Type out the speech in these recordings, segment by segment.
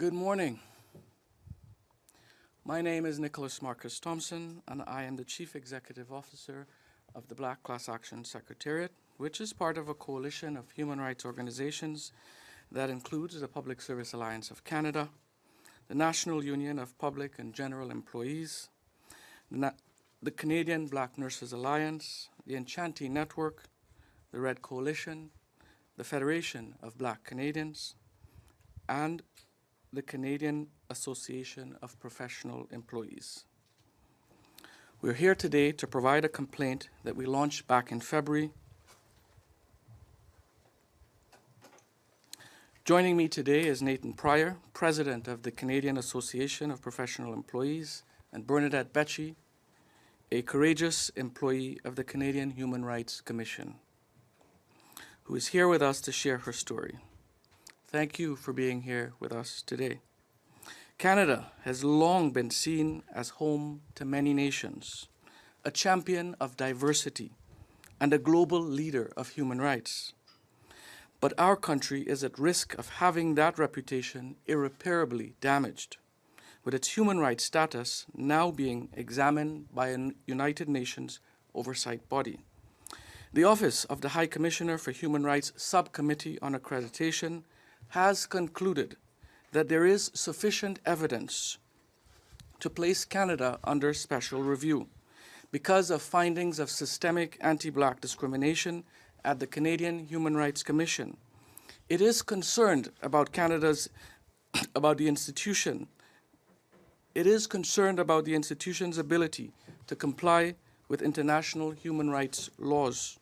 Good morning. My name is Nicholas Marcus Thompson, and I am the Chief Executive Officer of the Black Class Action Secretariat, which is part of a coalition of human rights organizations that includes the Public Service Alliance of Canada, the National Union of Public and General Employees, the Canadian Black Nurses Alliance, the Enchantee Network, the Red Coalition, the Federation of Black Canadians, and the Canadian Association of Professional Employees. We're here today to provide a complaint that we launched back in February. Joining me today is Nathan Pryor, President of the Canadian Association of Professional Employees, and Bernadette Becci, a courageous employee of the Canadian Human Rights Commission, who is here with us to share her story. Thank you for being here with us today. Canada has long been seen as home to many nations, a champion of diversity, and a global leader of human rights. But our country is at risk of having that reputation irreparably damaged, with its human rights status now being examined by a United Nations oversight body. The Office of the High Commissioner for Human Rights Subcommittee on Accreditation has concluded that there is sufficient evidence to place Canada under special review because of findings of systemic anti-Black discrimination at the Canadian Human Rights Commission. It is concerned about the institution's ability to comply with international human rights laws.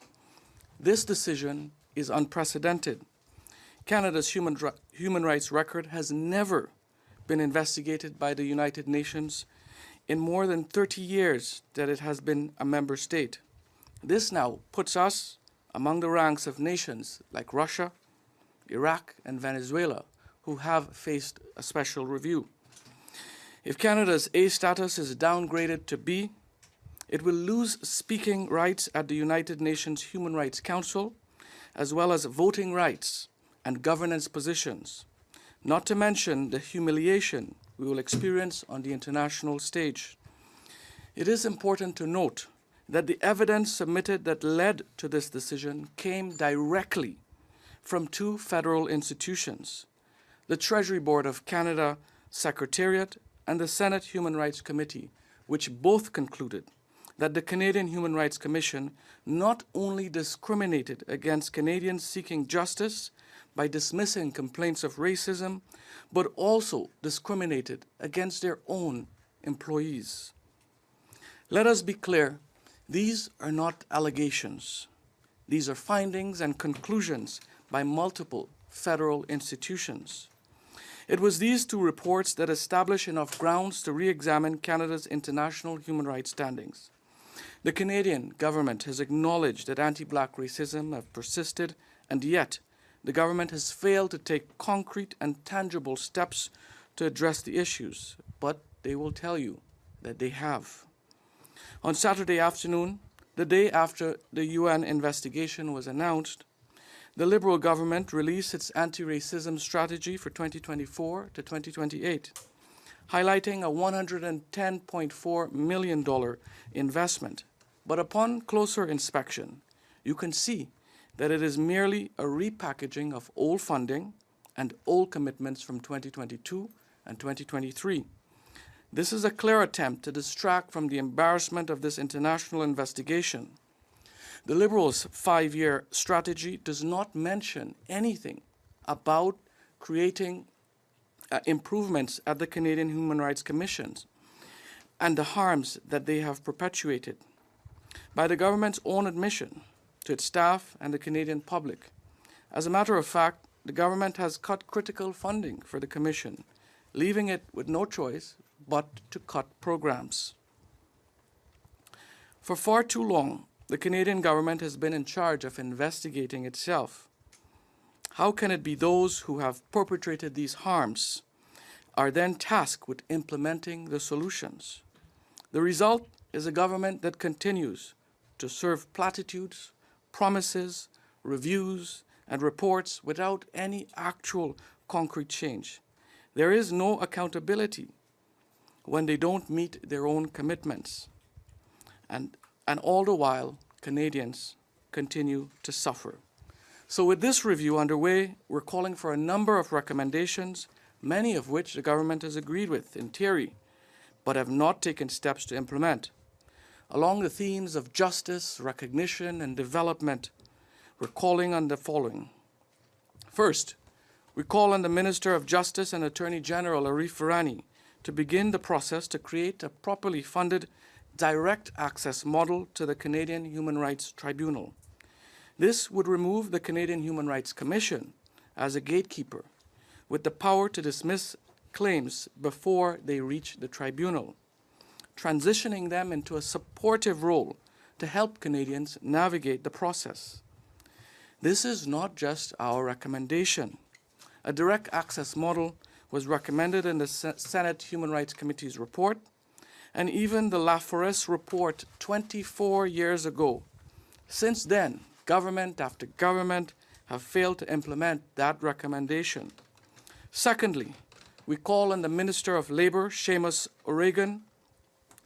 This decision is unprecedented. Canada's human rights record has never been investigated by the United Nations in more than 30 years that it has been a member state. This now puts us among the ranks of nations like Russia, Iraq, and Venezuela, who have faced a special review. If Canada's A status is downgraded to B, it will lose speaking rights at the United Nations Human Rights Council, as well as voting rights and governance positions, not to mention the humiliation we will experience on the international stage. It is important to note that the evidence submitted that led to this decision came directly from two federal institutions, the Treasury Board of Canada Secretariat and the Senate Human Rights Committee, which both concluded that the Canadian Human Rights Commission not only discriminated against Canadians seeking justice by dismissing complaints of racism, but also discriminated against their own employees. Let us be clear, these are not allegations. These are findings and conclusions by multiple federal institutions. It was these two reports that established enough grounds to re-examine Canada's international human rights standings. The Canadian government has acknowledged that anti-Black racism has persisted, and yet the government has failed to take concrete and tangible steps to address the issues, but they will tell you that they have. On Saturday afternoon, the day after the UN investigation was announced, the Liberal government released its anti-racism strategy for 2024 to 2028, highlighting a $110.4 million investment. But upon closer inspection, you can see that it is merely a repackaging of old funding and old commitments from 2022 and 2023. This is a clear attempt to distract from the embarrassment of this international investigation. The Liberals' 5-year strategy does not mention anything about creating improvements at the Canadian Human Rights Commission and the harms that they have perpetuated. By the government's own admission to its staff and the Canadian public. As a matter of fact, the government has cut critical funding for the Commission, leaving it with no choice but to cut programs. For far too long, the Canadian government has been in charge of investigating itself. How can it be those who have perpetrated these harms are then tasked with implementing the solutions? The result is a government that continues to serve platitudes, promises, reviews, and reports without any actual concrete change. there is no accountability when they don't meet their own commitments. And all the while, Canadians continue to suffer. So with this review underway, we're calling for a number of recommendations, many of which the government has agreed with in theory, but have not taken steps to implement. Along the themes of justice, recognition, and development, we're calling on the following. First, we call on the Minister of Justice and Attorney General Arif Virani to begin the process to create a properly funded direct access model to the Canadian Human Rights Tribunal. This would remove the Canadian Human Rights Commission as a gatekeeper with the power to dismiss claims before they reach the tribunal, transitioning them into a supportive role to help Canadians navigate the process. This is not just our recommendation. A direct access model was recommended in the Senate Human Rights Committee's report, and even the La Forest report 24 years ago. Since then, government after government have failed to implement that recommendation. Secondly, we call on the Minister of Labour, Seamus O'Regan,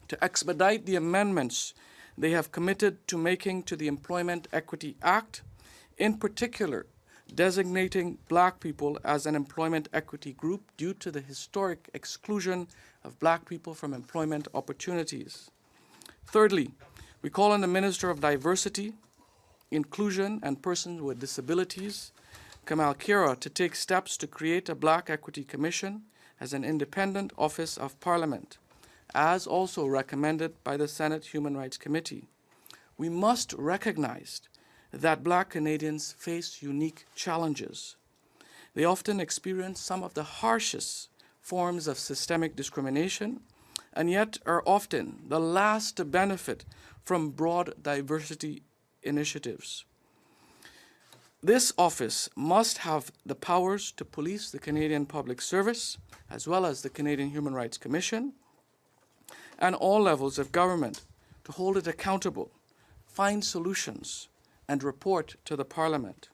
to expedite the amendments they have committed to making to the Employment Equity Act, in particular, designating Black people as an employment equity group due to the historic exclusion of Black people from employment opportunities. Thirdly, we call on the Minister of Diversity, Inclusion and Persons with Disabilities, Kamal Khera, to take steps to create a Black Equity Commission as an independent office of Parliament, as also recommended by the Senate Human Rights Committee. We must recognize that Black Canadians face unique challenges. They often experience some of the harshest forms of systemic discrimination, and yet are often the last to benefit from broad diversity initiatives. This office must have the powers to police the Canadian Public Service, as well as the Canadian Human Rights Commission, and all levels of government to hold it accountable, find solutions, and report to the Parliament.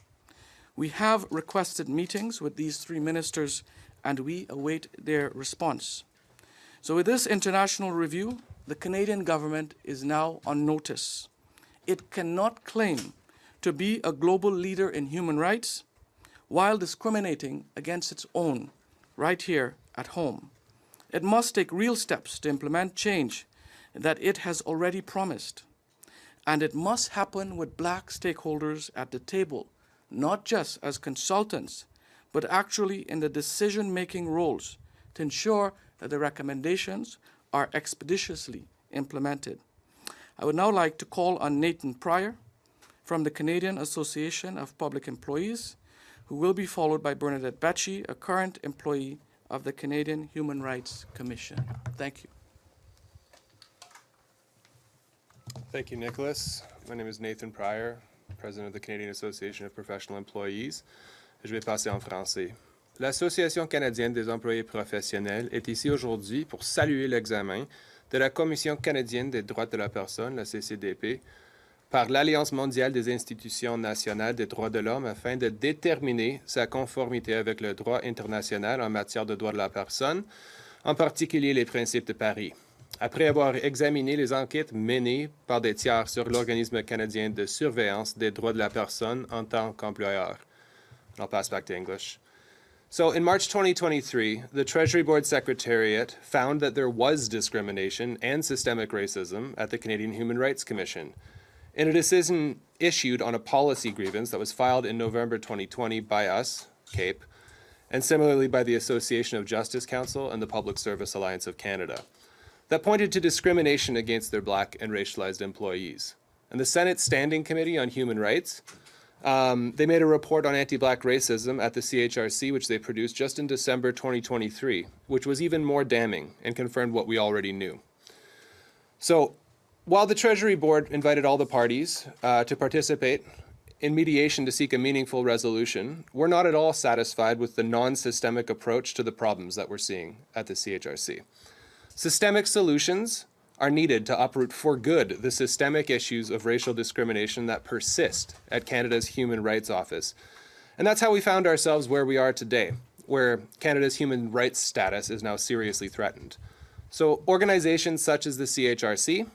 We have requested meetings with these three ministers, and we await their response. So with this international review, the Canadian government is now on notice. It cannot claim to be a global leader in human rights while discriminating against its own right here at home. It must take real steps to implement change that it has already promised. And it must happen with Black stakeholders at the table, not just as consultants, but actually in the decision-making roles to ensure that the recommendations are expeditiously implemented. I would now like to call on Nathan Pryor from the Canadian Association of Public Employees, who will be followed by Bernadette Becci, a current employee of the Canadian Human Rights Commission. Thank you. Thank you, Nicholas. My name is Nathan Pryor, President of the Canadian Association of Professional Employees. Je vais passer en français. L'Association canadienne des employés professionnels est ici aujourd'hui pour saluer l'examen de la Commission canadienne des droits de la personne, la CCDP, par l'Alliance mondiale des institutions nationales des droits de l'homme afin de déterminer sa conformité avec le droit international en matière de droits de la personne, en particulier les principes de Paris. Après avoir examiné les enquêtes menées par des tiers sur l'Organisme canadien de surveillance des droits de la personne en tant qu'employeur. I'll pass back to English. So in March 2023, the Treasury Board Secretariat found that there was discrimination and systemic racism at the Canadian Human Rights Commission. In a decision issued on a policy grievance that was filed in November 2020 by us, CAPE, and similarly by the Association of Justice Council and the Public Service Alliance of Canada, that pointed to discrimination against their Black and racialized employees. And the Senate Standing Committee on Human Rights, they made a report on anti-Black racism at the CHRC, which they produced just in December 2023, which was even more damning and confirmed what we already knew. So, while the Treasury Board invited all the parties to participate in mediation to seek a meaningful resolution, we're not at all satisfied with the non-systemic approach to the problems that we're seeing at the CHRC. Systemic solutions are needed to uproot for good the systemic issues of racial discrimination that persist at Canada's Human Rights Office. And that's how we found ourselves where we are today. where Canada's human rights status is now seriously threatened. So organizations such as the CHRC,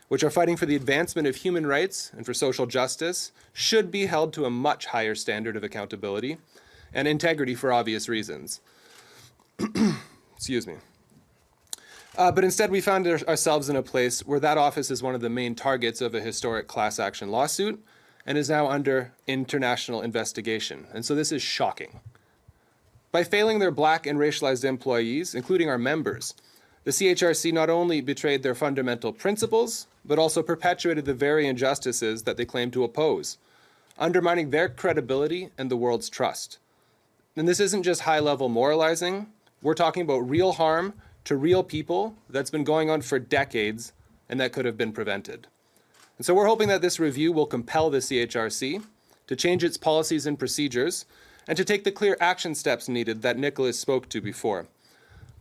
which are fighting for the advancement of human rights and for social justice, should be held to a much higher standard of accountability and integrity for obvious reasons. Excuse me. But instead, we found ourselves in a place where that office is one of the main targets of a historic class action lawsuit and is now under international investigation. And so this is shocking. By failing their Black and racialized employees, including our members, the CHRC not only betrayed their fundamental principles, but also perpetuated the very injustices that they claim to oppose, undermining their credibility and the world's trust. And this isn't just high-level moralizing. We're talking about real harm to real people that's been going on for decades and that could have been prevented. And so we're hoping that this review will compel the CHRC to change its policies and procedures and to take the clear action steps needed that Nicholas spoke to before.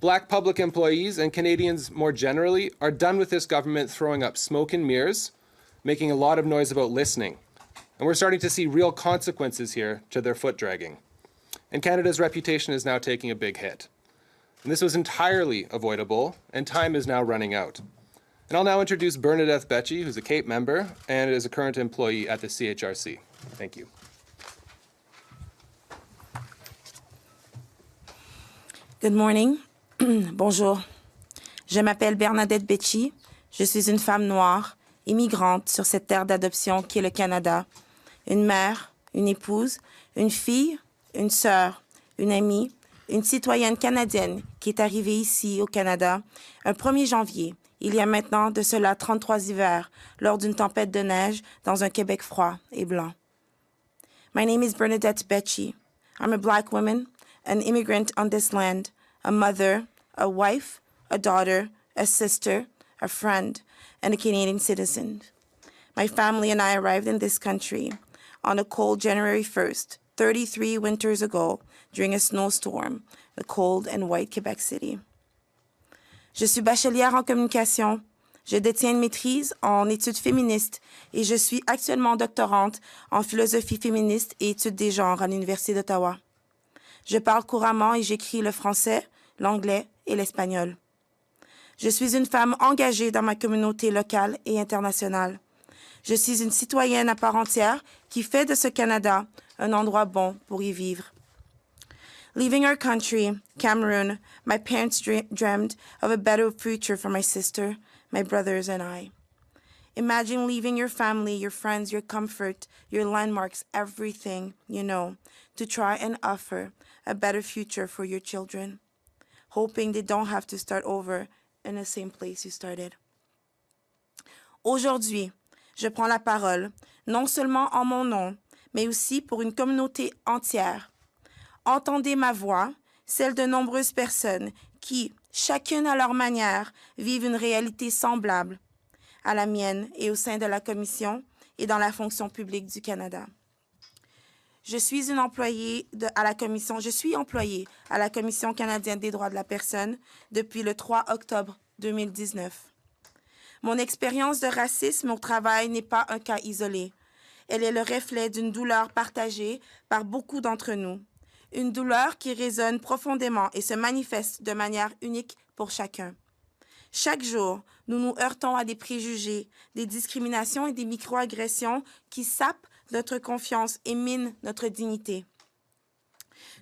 Black public employees and Canadians more generally are done with this government throwing up smoke and mirrors, making a lot of noise about listening. And we're starting to see real consequences here to their foot dragging. And Canada's reputation is now taking a big hit. And this was entirely avoidable, and time is now running out. And I'll now introduce Bernadette Becci, who's a CAPE member and is a current employee at the CHRC. Thank you. Good morning. Bonjour. Je m'appelle Bernadette Becci. Je suis une femme noire, immigrante sur cette terre d'adoption qui est le Canada. Une mère, une épouse, une fille, une sœur, une amie, une citoyenne canadienne qui est arrivée ici au Canada un 1er janvier, il y a maintenant de cela 33 hivers, lors d'une tempête de neige dans un Québec froid et blanc. My name is Bernadette Becci. I'm a Black woman, an immigrant on this land, a mother, a wife, a daughter, a sister, a friend, and a Canadian citizen. My family and I arrived in this country on a cold January 1st, 33 winters ago, during a snowstorm, the cold and white Quebec City. Je suis bachelière en communication. Je détiens une maîtrise en études féministes et je suis actuellement doctorante en philosophie féministe et études des genres à l'Université d'Ottawa. Je parle couramment et j'écris le français, l'anglais et l'espagnol. Je suis une femme engagée dans ma communauté locale et internationale. Je suis une citoyenne à part entière qui fait de ce Canada un endroit bon pour y vivre. Leaving our country, Cameroon, my parents dreamed of a better future for my sister, my brothers, and I. Imagine leaving your family, your friends, your comfort, your landmarks, everything you know, to try and offer a better future for your children, hoping they don't have to start over in the same place you started. Aujourd'hui, je prends la parole, non seulement en mon nom, mais aussi pour une communauté entière. Entendez ma voix, celle de nombreuses personnes qui, chacune à leur manière, vivent une réalité semblable à la mienne et au sein de la Commission et dans la fonction publique du Canada. Je suis employée à la Commission canadienne des droits de la personne depuis le 3 octobre 2019. Mon expérience de racisme au travail n'est pas un cas isolé. Elle est le reflet d'une douleur partagée par beaucoup d'entre nous. Une douleur qui résonne profondément et se manifeste de manière unique pour chacun. Chaque jour, nous nous heurtons à des préjugés, des discriminations et des microagressions qui sapent notre confiance et minent notre dignité.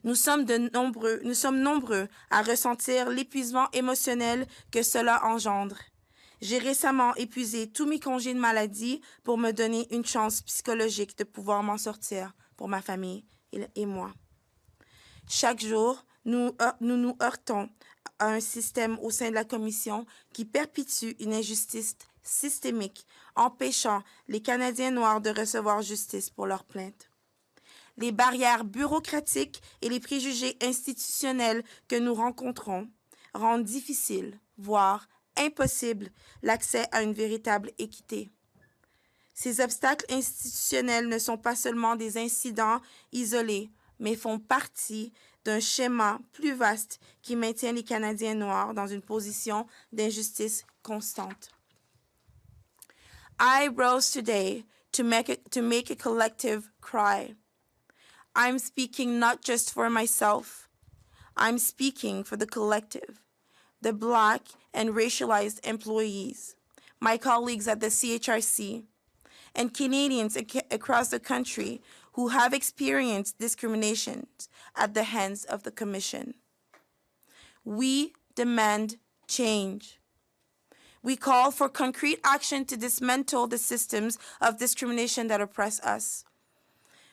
Nous sommes nombreux à ressentir l'épuisement émotionnel que cela engendre. J'ai récemment épuisé tous mes congés de maladie pour me donner une chance psychologique de pouvoir m'en sortir pour ma famille et moi. Chaque jour, nous nous heurtons à un système au sein de la Commission qui perpétue une injustice systémique, empêchant les Canadiens noirs de recevoir justice pour leurs plaintes. Les barrières bureaucratiques et les préjugés institutionnels que nous rencontrons rendent difficile, voire impossible, l'accès à une véritable équité. Ces obstacles institutionnels ne sont pas seulement des incidents isolés, mais font partie d'un schéma plus vaste qui maintient les Canadiens noirs dans une position d'injustice constante. I rose today to make a collective cry. I'm speaking not just for myself, I'm speaking for the collective, the Black and racialized employees, my colleagues at the CHRC, and Canadians across the country who have experienced discrimination at the hands of the Commission. We demand change. We call for concrete action to dismantle the systems of discrimination that oppress us.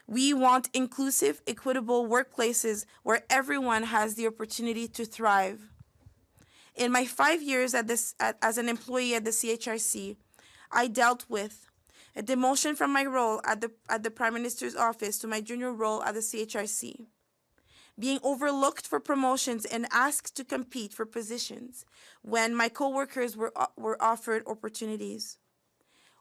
We want inclusive, equitable workplaces where everyone has the opportunity to thrive. In my 5 years as an employee at the CHRC, I dealt with a demotion from my role at the Prime Minister's office to my junior role at the CHRC, being overlooked for promotions and asked to compete for positions when my coworkers were offered opportunities,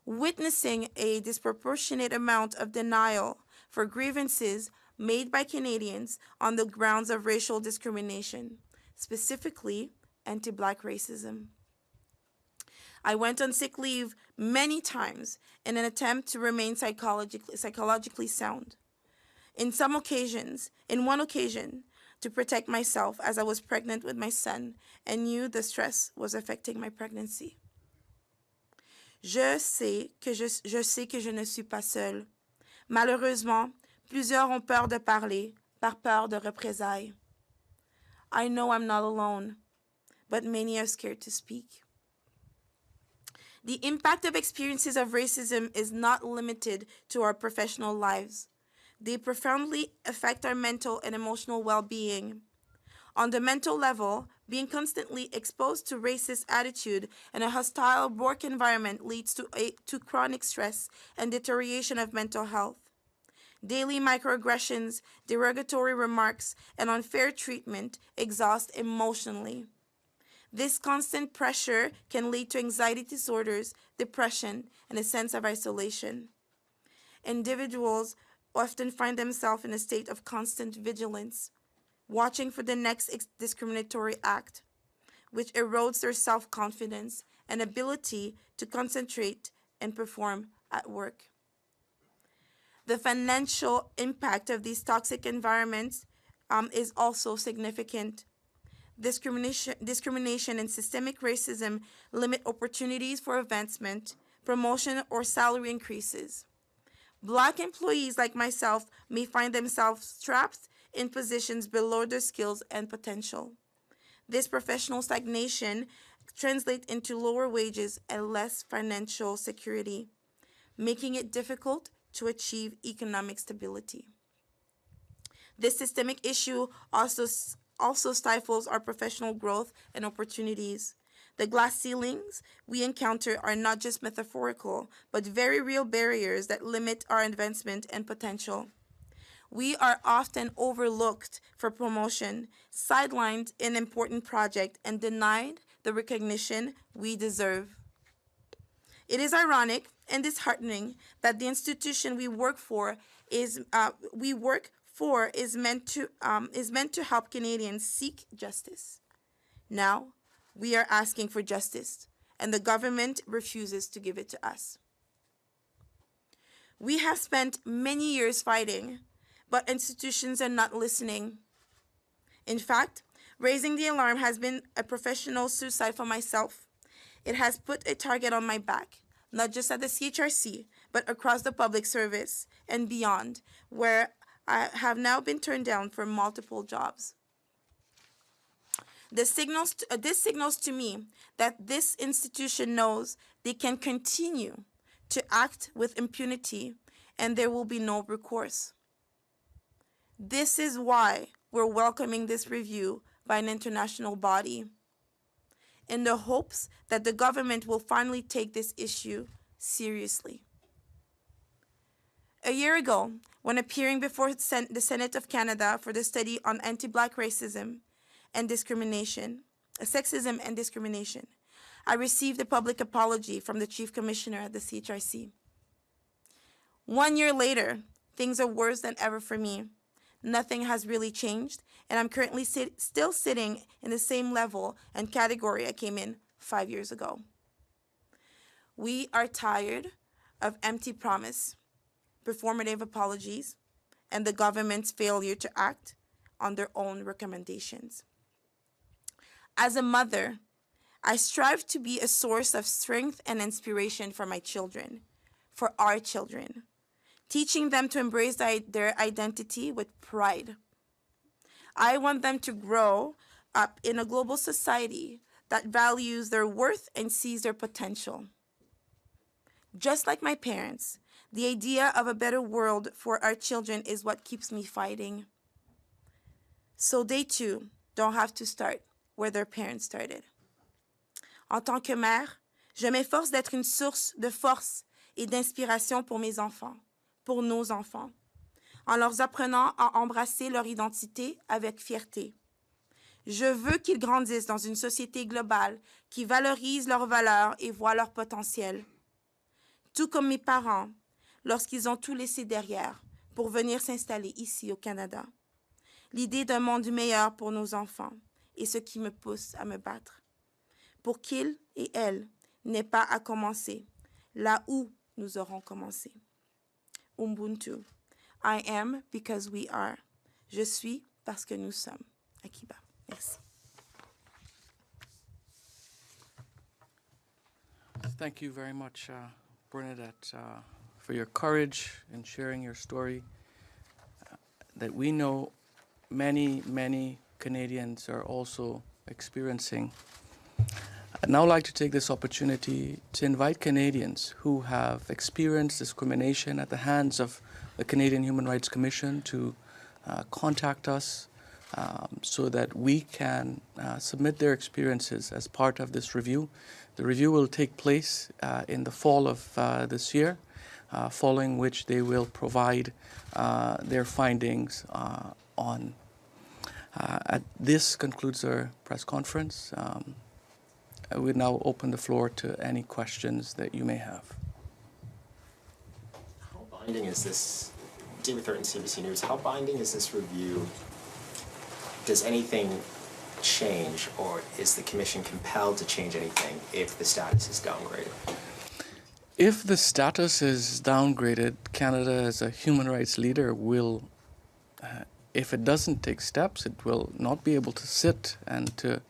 witnessing a disproportionate amount of denial for grievances made by Canadians on the grounds of racial discrimination, specifically anti-Black racism. I went on sick leave many times in an attempt to remain psychologically sound. In one occasion, to protect myself as I was pregnant with my son and knew the stress was affecting my pregnancy. Je sais que je ne suis pas seule. Malheureusement, plusieurs ont peur de parler par peur de représailles. I know I'm not alone, but many are scared to speak. The impact of experiences of racism is not limited to our professional lives. They profoundly affect our mental and emotional well-being. On the mental level, being constantly exposed to racist attitude and a hostile work environment leads to chronic stress and deterioration of mental health. Daily microaggressions, derogatory remarks, and unfair treatment exhaust emotionally. This constant pressure can lead to anxiety disorders, depression, and a sense of isolation. Individuals often find themselves in a state of constant vigilance, watching for the next discriminatory act, which erodes their self-confidence and ability to concentrate and perform at work. The financial impact of these toxic environments is also significant. Discrimination and systemic racism limit opportunities for advancement, promotion, or salary increases. Black employees like myself may find themselves trapped in positions below their skills and potential. This professional stagnation translates into lower wages and less financial security, making it difficult to achieve economic stability. This systemic issue also stifles our professional growth and opportunities. The glass ceilings we encounter are not just metaphorical, but very real barriers that limit our advancement and potential. We are often overlooked for promotion, sidelined in important projects, and denied the recognition we deserve. It is ironic and disheartening that the institution we work for is meant to help Canadians seek justice. Now, we are asking for justice, and the government refuses to give it to us. We have spent many years fighting, but institutions are not listening. In fact, raising the alarm has been a professional suicide for myself. It has put a target on my back, not just at the CHRC, but across the public service and beyond, where I have now been turned down for multiple jobs. This signals to me that this institution knows they can continue to act with impunity and there will be no recourse. This is why we're welcoming this review by an international body, in the hopes that the government will finally take this issue seriously. A year ago, when appearing before the Senate of Canada for the study on anti-Black racism and discrimination, sexism and discrimination, I received a public apology from the Chief Commissioner at the CHRC. 1 year later, things are worse than ever for me. Nothing has really changed, and I'm currently still sitting in the same level and category I came in 5 years ago. We are tired of empty promise, performative apologies, and the government's failure to act on their own recommendations. As a mother, I strive to be a source of strength and inspiration for my children, for our children, teaching them to embrace their identity with pride. I want them to grow up in a global society that values their worth and sees their potential. Just like my parents, the idea of a better world for our children is what keeps me fighting. So they too don't have to start where their parents started. En tant que mère, je m'efforce d'être une source de force et d'inspiration pour mes enfants, pour nos enfants, en leur apprenant à embrasser leur identité avec fierté. Je veux qu'ils grandissent dans une société globale qui valorise leurs valeurs et voit leur potentiel. Tout comme mes parents, lorsqu'ils ont tout laissé derrière pour venir s'installer ici au Canada. L'idée d'un monde meilleur pour nos enfants est ce qui me pousse à me battre. Pour qu'ils et elles n'aient pas à commencer là où nous aurons commencé. Ubuntu. I am because we are. Je suis parce que nous sommes. Akiba. Merci. Thank you very much, Bernadette, for your courage in sharing your story that we know many, many Canadians are also experiencing. I'd now like to take this opportunity to invite Canadians who have experienced discrimination at the hands of the Canadian Human Rights Commission to contact us so that we can submit their experiences as part of this review. The review will take place in the fall of this year, following which they will provide their findings on. This concludes our press conference. I would now open the floor to any questions that you may have. How binding is this, David Thurton, CBC News, how binding is this review? Does anything change, or is the Commission compelled to change anything if the status is downgraded? If the status is downgraded, Canada as a human rights leader will, if it doesn't take steps, it will not be able to sit and to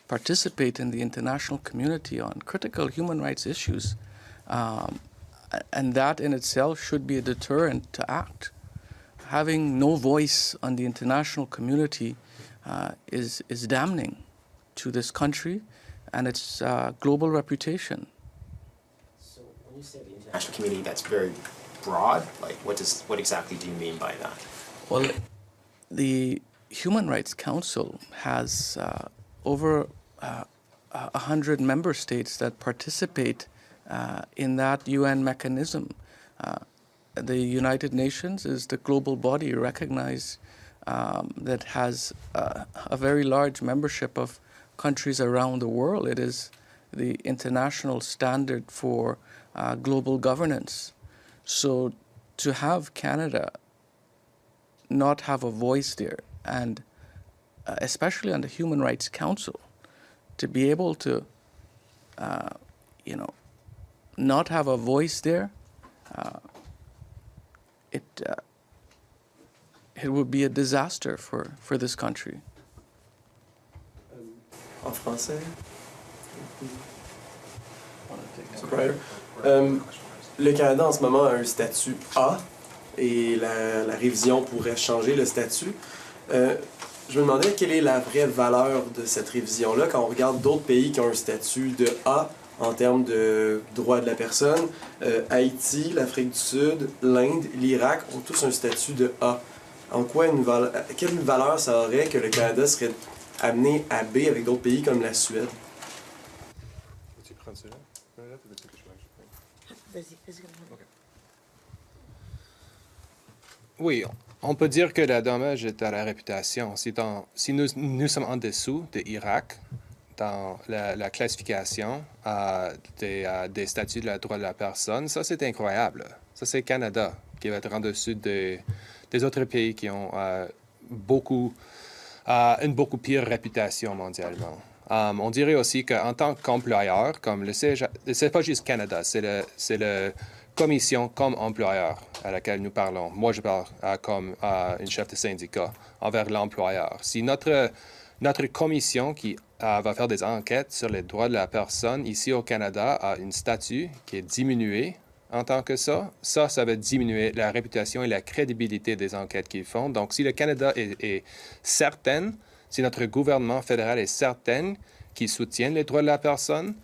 participate in the international community on critical human rights issues. And that in itself should be a deterrent to act. Having no voice on the international community is damning to this country and its global reputation. So when you say the international community, that's very broad. Like, what exactly do you mean by that? Well, the Human Rights Council has over 100 member states that participate in that UN mechanism. The United Nations is the global body recognized that has a very large membership of countries around the world. It is the international standard for global governance. So to have Canada not have a voice there, and especially on the Human Rights Council, to be able to, not have a voice there, it would be a disaster for this country. En français? Le Canada en ce moment a un statut A et la révision pourrait changer le statut. Je me demandais quelle est la vraie valeur de cette révision-là quand on regarde d'autres pays qui ont un statut de A en termes de droits de la personne. Haïti, l'Afrique du Sud, l'Inde, l'Irak ont tous un statut de A. Quelle valeur ça aurait que le Canada serait amené à B avec d'autres pays comme la Suède? Veux-tu prendre celui-là? Veux-tu que je mange? Vas-y. Okay. Oui, on peut dire que le dommage est à la réputation. Si nous sommes en dessous de l'Irak dans la classification des statuts de la droit de la personne, ça c'est incroyable. Ça c'est le Canada qui va être en dessous des autres pays qui ont une beaucoup pire réputation mondialement. On dirait aussi qu'en tant qu'employeur, comme c'est pas juste Canada, c'est le commission comme employeur à laquelle nous parlons, moi je parle comme une chef de syndicat envers l'employeur. Si notre commission qui va faire des enquêtes sur les droits de la personne ici au Canada a une statut qui est diminuée en tant que ça va diminuer la réputation et la crédibilité des enquêtes qu'ils font. Donc, si le Canada est certain, si notre gouvernement fédéral est certain qu'il soutient les droits de la personne,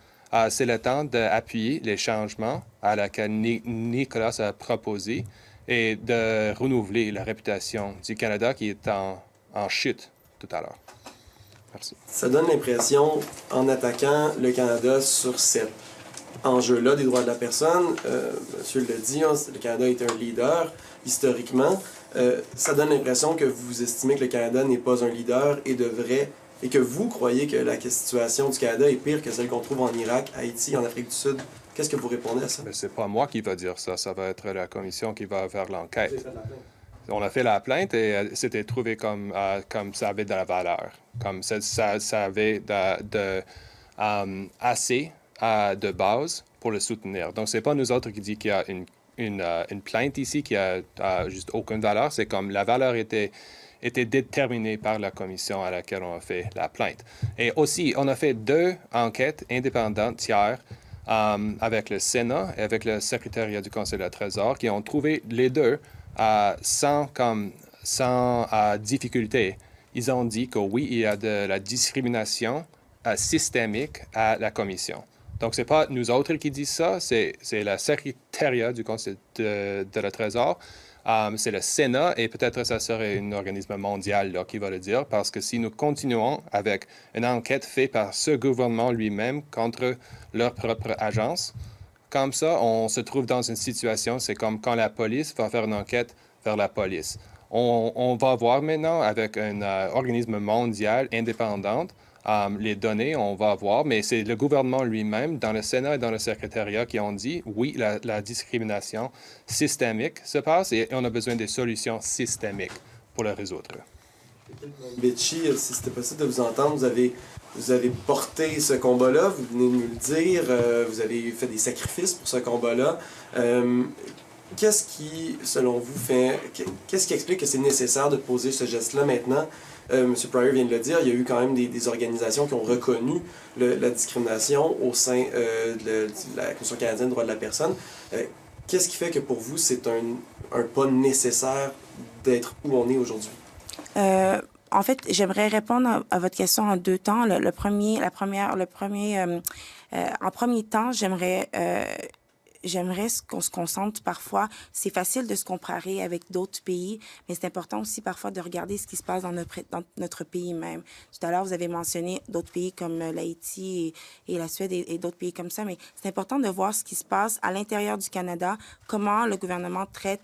c'est le temps d'appuyer les changements à laquelle Nicolas a proposé et de renouveler la réputation du Canada qui est en chute tout à l'heure. Merci. Ça donne l'impression, en attaquant le Canada sur cet enjeu-là des droits de la personne, monsieur le dit, le Canada est un leader historiquement. Ça donne l'impression que vous estimez que le Canada n'est pas un leader et que vous croyez que la situation du Canada est pire que celle qu'on trouve en Irak, Haïti, en Afrique du Sud. Qu'est-ce que vous répondez à ça? Mais c'est pas moi qui va dire ça. Ça va être la commission qui va faire l'enquête. On a fait la plainte et c'était trouvé comme ça avait de la valeur, comme ça avait assez de base pour le soutenir. Donc, c'est pas nous autres qui dit qu'il y a une plainte ici qui a juste aucune valeur. C'est comme la valeur était déterminée par la commission à laquelle on a fait la plainte. Et aussi, on a fait 2 enquêtes indépendantes tiers avec le Sénat et avec le secrétariat du Conseil de la Trésor qui ont trouvé les deux sans difficulté. Ils ont dit que oui, il y a de la discrimination systémique à la commission. Donc, ce n'est pas nous autres qui disent ça, c'est le secrétariat du Conseil de la Trésor, c'est le Sénat et peut-être ça serait un organisme mondial là, qui va le dire parce que si nous continuons avec une enquête faite par ce gouvernement lui-même contre leur propre agence, comme ça, on se trouve dans une situation, c'est comme quand la police va faire une enquête vers la police. On va voir maintenant avec un organisme mondial indépendant les données, on va voir, mais c'est le gouvernement lui-même, dans le Sénat et dans le secrétariat, qui ont dit, oui, la discrimination systémique se passe et on a besoin des solutions systémiques pour le résoudre. Betchy, si c'était possible de vous entendre, vous avez porté ce combat-là, vous venez de nous le dire, vous avez fait des sacrifices pour ce combat-là. Qu'est-ce qui, selon vous, qu'est-ce qui explique que c'est nécessaire de poser ce geste-là maintenant? M. Pryor vient de le dire, il y a eu quand même des organisations qui ont reconnu la discrimination au sein de la Commission canadienne des droits de la personne. Qu'est-ce qui fait que pour vous, c'est un pas nécessaire d'être où on est aujourd'hui? En fait, j'aimerais répondre à votre question en 2 temps. En premier temps, j'aimerais qu'on se concentre parfois. C'est facile de se comparer avec d'autres pays, mais c'est important aussi parfois de regarder ce qui se passe dans notre pays même. Tout à l'heure, vous avez mentionné d'autres pays comme l'Haïti et la Suède et d'autres pays comme ça, mais c'est important de voir ce qui se passe à l'intérieur du Canada, comment le gouvernement traite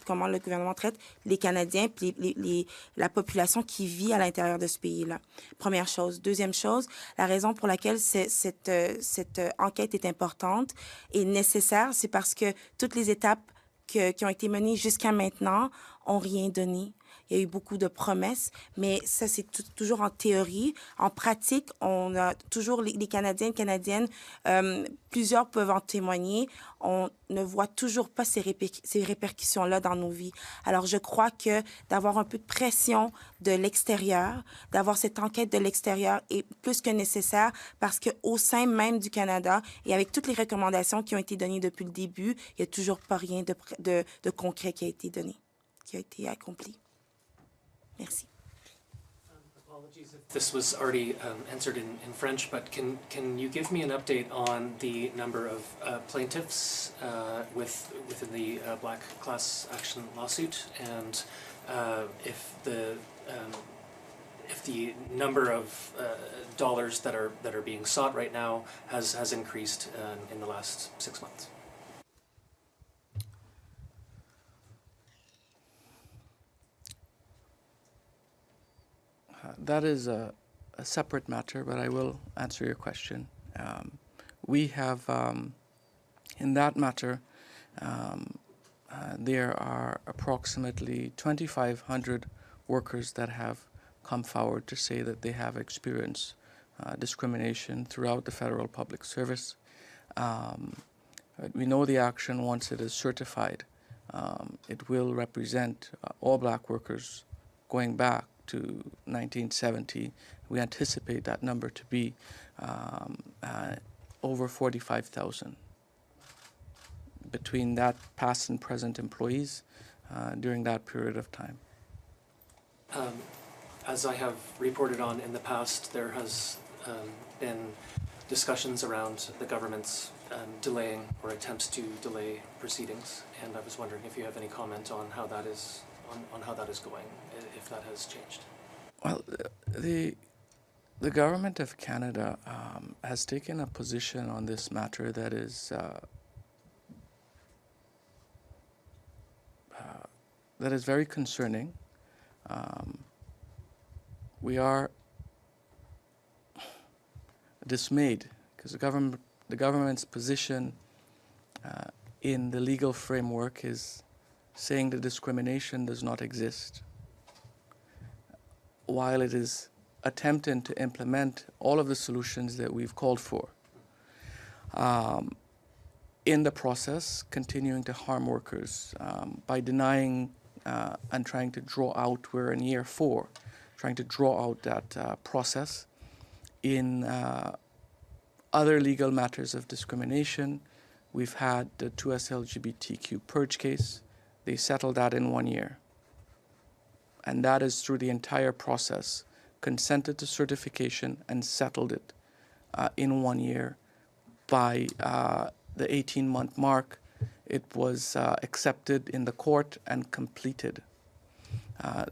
les Canadiens puis la population qui vit à l'intérieur de ce pays-là. Première chose. Deuxième chose, la raison pour laquelle cette enquête est importante et nécessaire, c'est parce que toutes les étapes qui ont été menées jusqu'à maintenant ont rien donné. Il y a eu beaucoup de promesses, mais ça, c'est toujours en théorie. En pratique, on a toujours les Canadiens et Canadiennes, plusieurs peuvent en témoigner, on ne voit toujours pas ces répercussions-là dans nos vies. Alors, je crois que d'avoir un peu de pression de l'extérieur, d'avoir cette enquête de l'extérieur est plus que nécessaire parce qu'au sein même du Canada et avec toutes les recommandations qui ont été données depuis le début, il n'y a toujours pas rien de concret qui a été donné, qui a été accompli. Merci. Apologies if this was already answered in French, but can you give me an update on the number of plaintiffs within the Black class action lawsuit, and if the number of dollars that are being sought right now has increased in the last 6 months? That is a separate matter, but I will answer your question. We have, in that matter, there are approximately 2,500 workers that have come forward to say that they have experienced discrimination throughout the federal public service. We know the action, once it is certified, it will represent all black workers going back to 1970. We anticipate that number to be over 45,000 between that past and present employees during that period of time. As I have reported on in the past, there has been discussions around the government's delaying or attempts to delay proceedings, and I was wondering if you have any comment on how that is on how that is going, if that has changed. Well, the government of Canada has taken a position on this matter that is very concerning. We are dismayed because the government's position in the legal framework is saying that discrimination does not exist, while it is attempting to implement all of the solutions that we've called for. In the process, continuing to harm workers by denying and trying to draw out, we're in year 4, trying to draw out that process. In other legal matters of discrimination, we've had the 2S LGBTQ purge case. They settled that in 1 year. And that is through the entire process, consented to certification and settled it in 1 year. By the 18-month mark, it was accepted in the court and completed.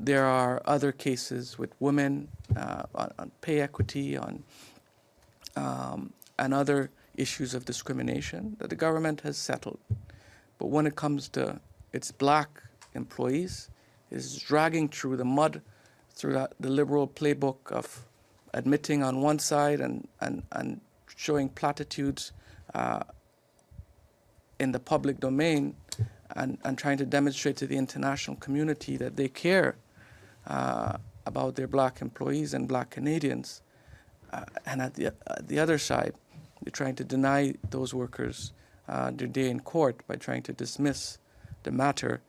There are other cases with women on pay equity, and other issues of discrimination that the government has settled. But when it comes to its black employees, is dragging through the mud, through the liberal playbook of admitting on one side and showing platitudes in the public domain, and trying to demonstrate to the international community that they care about their black employees and black Canadians. And at the other side, they're trying to deny those workers their day in court by trying to dismiss the matter.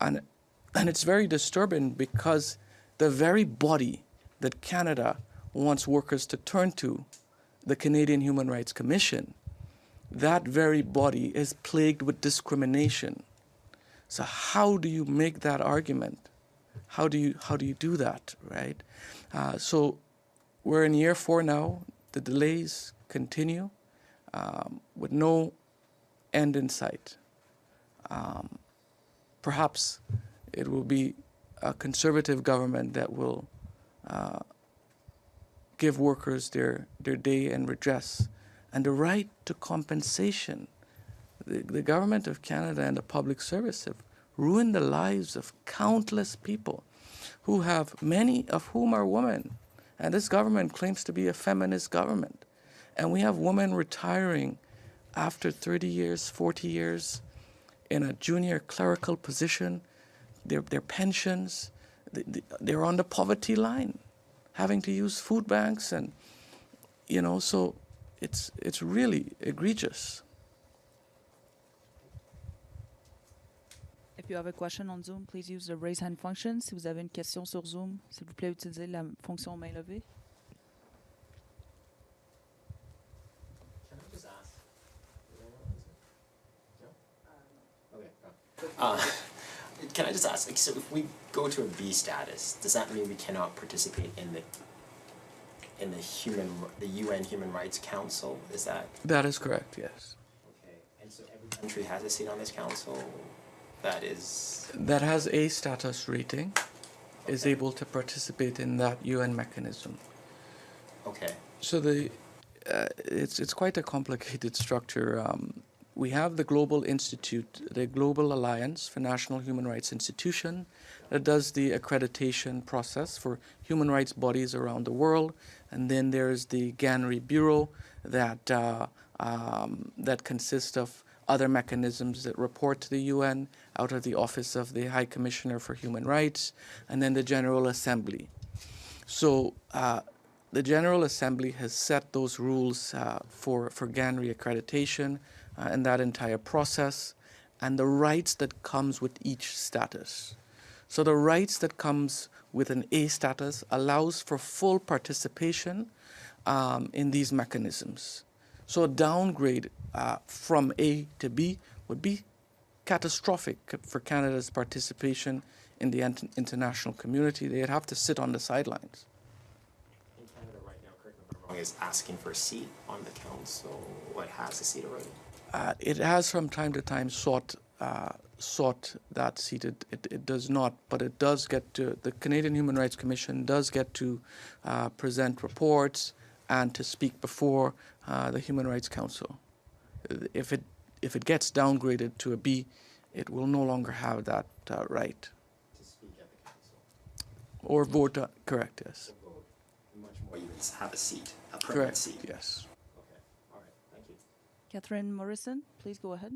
And it's very disturbing because the very body that Canada wants workers to turn to, the Canadian Human Rights Commission, that very body is plagued with discrimination. So how do you make that argument? How do you do that, right? So we're in year 4 now. The delays continue with no end in sight. Perhaps it will be a conservative government that will give workers their day and redress and the right to compensation. The government of Canada and the public service have ruined the lives of countless people who have, many of whom are women. And this government claims to be a feminist government. And we have women retiring after 30 years, 40 years in a junior clerical position. Their pensions, they're on the poverty line, having to use food banks, and so it's really egregious. If you have a question on Zoom, please use the raise hand function. Si vous avez une question sur Zoom, s'il vous plaît, utilisez la fonction main levée. Can I just ask? Okay. Can I just ask? So, if we go to a B status, does that mean we cannot participate in the UN Human Rights Council? Is that? That is correct. Yes. Okay. And so every country has a seat on this council. That has a status rating, is able to participate in that UN mechanism. Okay. So it's quite a complicated structure. We have the Global Institute, the Global Alliance for National Human Rights Institution, that does the accreditation process for human rights bodies around the world, and then there's the GANHRI Bureau that that consists of other mechanisms that report to the UN out of the Office of the High Commissioner for Human Rights, and then the General Assembly. So the General Assembly has set those rules for GANHRI accreditation in that entire process, and the rights that comes with each status. So the rights that comes with an A status allows for full participation in these mechanisms. So a downgrade from A to B would be catastrophic for Canada's participation in the international community. They'd have to sit on the sidelines. In Canada right now, correct me if I'm wrong, is asking for a seat on the council. What has a seat already? It has from time to time sought that seat. It does not, but it does get to, the Canadian Human Rights Commission does get to present reports and to speak before the Human Rights Council. If it gets downgraded to a B, it will no longer have that right. To speak at the council? Or vote, correct, yes. To vote. Much more, you would have a seat, a permanent Correct, seat. yes. Okay, all right, thank you. Catherine Morrison, please go ahead.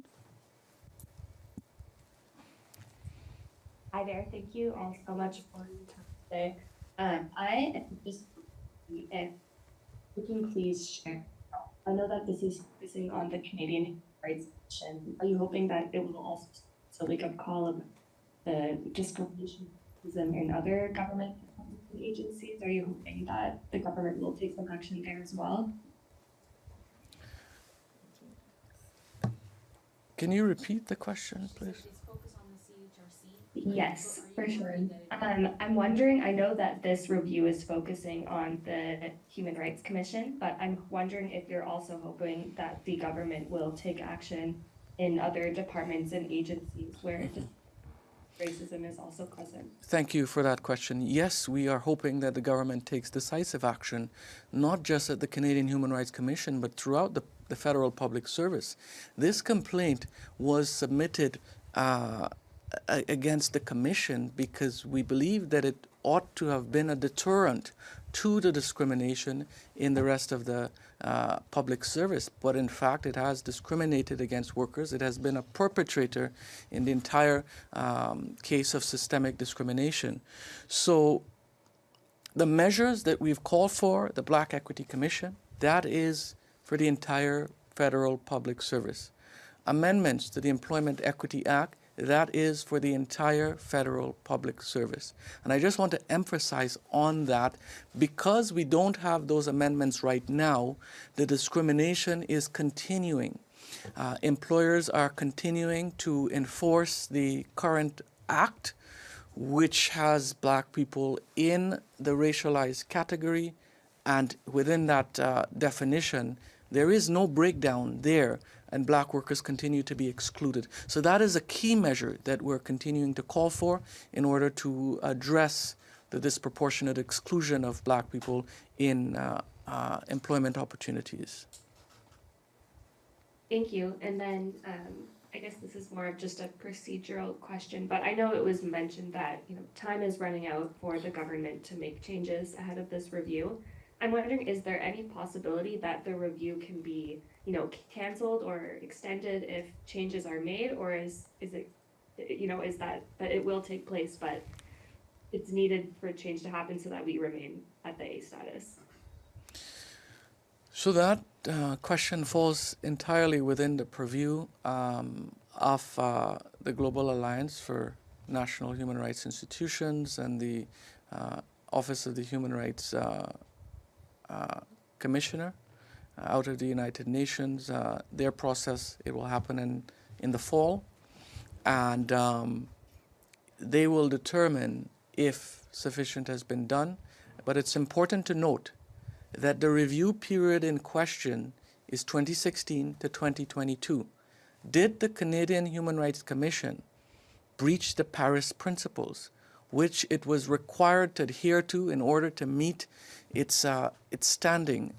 Hi there, thank you all so much for your time today. I am just, if you can please share, I know that this is focusing on the Canadian Human Rights Commission. Are you hoping that it will also wake up call of the discrimination in other government agencies? Are you hoping that the government will take some action there as well? Can you repeat the question, please? Yes, for sure. I'm wondering, I know that this review is focusing on the Human Rights Commission, but I'm wondering if you're also hoping that the government will take action in other departments and agencies where racism is also present. Thank you for that question. Yes, we are hoping that the government takes decisive action, not just at the Canadian Human Rights Commission, but throughout the federal public service. This complaint was submitted against the Commission because we believe that it ought to have been a deterrent to the discrimination in the rest of the public service. But in fact, it has discriminated against workers. It has been a perpetrator in the entire case of systemic discrimination. So the measures that we've called for, the Black Equity Commission, that is for the entire federal public service. Amendments to the Employment Equity Act, that is for the entire federal public service. And I just want to emphasize on that, because we don't have those amendments right now, the discrimination is continuing. Employers are continuing to enforce the current act, which has Black people in the racialized category, and within that definition, there is no breakdown there, and Black workers continue to be excluded. So that is a key measure that we're continuing to call for in order to address the disproportionate exclusion of Black people in employment opportunities. Thank you. And then I guess this is more of just a procedural question, but I know it was mentioned that time is running out for the government to make changes ahead of this review. I'm wondering, is there any possibility that the review can be, canceled or extended if changes are made, or is it, is that it will take place, but it's needed for change to happen so that we remain at the A status? So that question falls entirely within the purview of the Global Alliance for National Human Rights Institutions and the Office of the Human Rights Commissioner out of the United Nations. Their process, it will happen in the fall, and they will determine if sufficient has been done. But it's important to note that the review period in question is 2016 to 2022. Did the Canadian Human Rights Commission breach the Paris Principles, which it was required to adhere to in order to meet its standing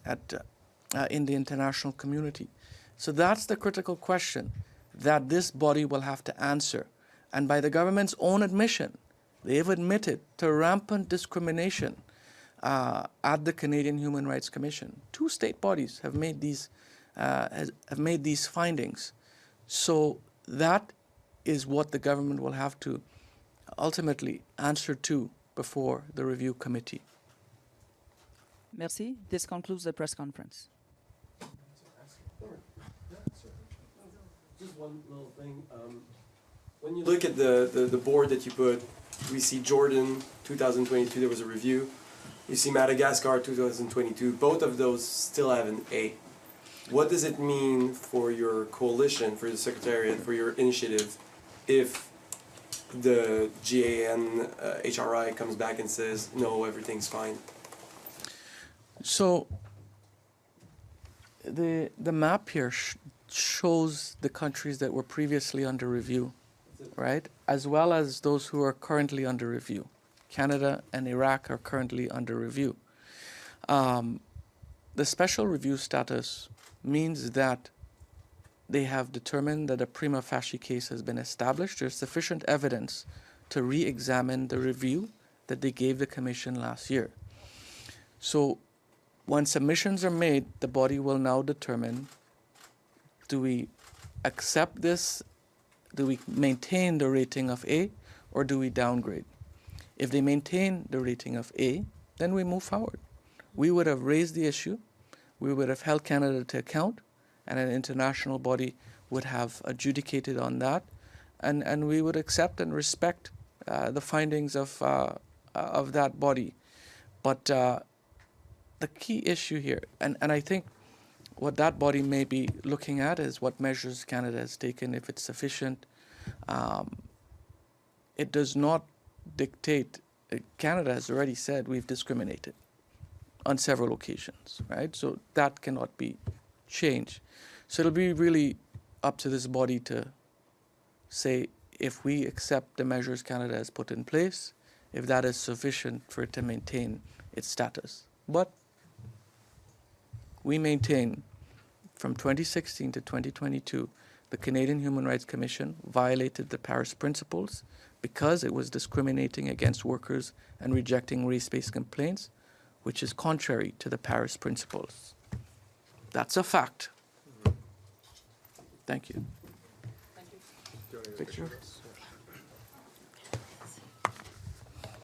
in the international community? So that's the critical question that this body will have to answer. And by the government's own admission, they've admitted to rampant discrimination at the Canadian Human Rights Commission. 2 state bodies have made these findings. So that is what the government will have to ultimately answer to before the review committee. Merci. This concludes the press conference. Just one little thing. When you look at the board that you put, we see Jordan 2022, there was a review. You see Madagascar 2022. Both of those still have an A. What does it mean for your coalition, for the Secretariat, for your initiative, if the GANHRI comes back and says, no, everything's fine? So the map here shows the countries that were previously under review, right? As well as those who are currently under review. Canada and Iraq are currently under review. The special review status means that they have determined that a prima facie case has been established. There's sufficient evidence to re-examine the review that they gave the Commission last year. So when submissions are made, the body will now determine, do we accept this, do we maintain the rating of A, or do we downgrade? If they maintain the rating of A, then we move forward. We would have raised the issue, we would have held Canada to account, and an international body would have adjudicated on that, and we would accept and respect the findings of that body. But the key issue here, and I think what that body may be looking at is what measures Canada has taken, if it's sufficient. It does not dictate. Canada has already said we've discriminated on several occasions, right? So that cannot be changed. So it'll be really up to this body to say if we accept the measures Canada has put in place, if that is sufficient for it to maintain its status. But we maintain from 2016 to 2022, the Canadian Human Rights Commission violated the Paris Principles because it was discriminating against workers and rejecting race-based complaints, which is contrary to the Paris Principles. That's a fact. Thank you. Do you want to get a Picture? picture of this?